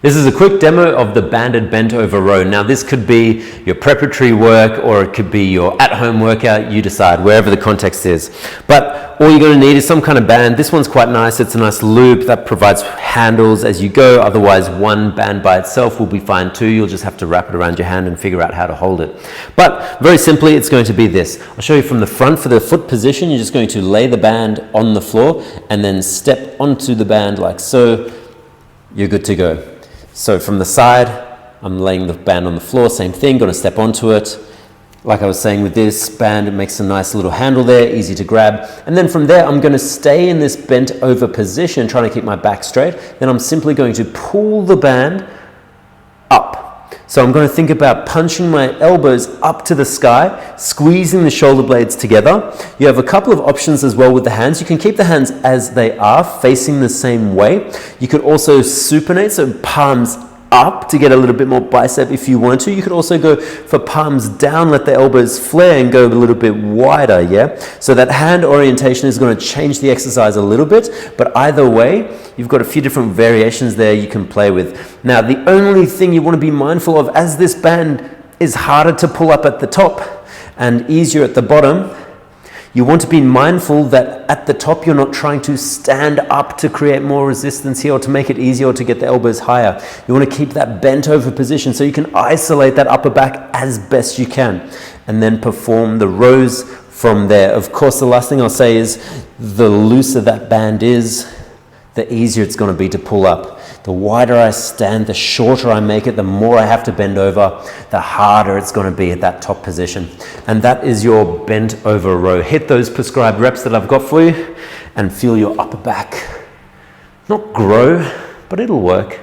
This is a quick demo of the banded bent over row. Now this could be your preparatory work or it could be your at-home workout, you decide, wherever the context is. But all you're going to need is some kind of band. This one's quite nice, it's a nice loop that provides handles as you go, otherwise one band by itself will be fine too. You'll just have to wrap it around your hand and figure out how to hold it. But very simply, it's going to be this. I'll show you from the front. For the foot position, you're just going to lay the band on the floor and then step onto the band like so. You're good to go. So from the side, I'm laying the band on the floor, same thing, going to step onto it. Like I was saying with this band, it makes a nice little handle there, easy to grab. And then from there, I'm going to stay in this bent over position, trying to keep my back straight. Then I'm simply going to pull the band up. So I'm going to think about punching my elbows up to the sky, squeezing the shoulder blades together. You have a couple of options as well with the hands. You can keep the hands as they are, facing the same way. You could also supinate, so palms up to get a little bit more bicep if you want to. You could also go for palms down, let the elbows flare and go a little bit wider, yeah? So that hand orientation is going to change the exercise a little bit, but either way, you've got a few different variations there you can play with. Now, the only thing you want to be mindful of, as this band is harder to pull up at the top and easier at the bottom, you want to be mindful that at the top you're not trying to stand up to create more resistance here or to make it easier or to get the elbows higher. You want to keep that bent over position so you can isolate that upper back as best you can and then perform the rows from there. Of course, the last thing I'll say is the looser that band is, the easier it's going to be to pull up. The wider I stand, the shorter I make it, the more I have to bend over, the harder it's going to be at that top position. And that is your bent over row. Hit those prescribed reps that I've got for you and feel your upper back not grow, but it'll work.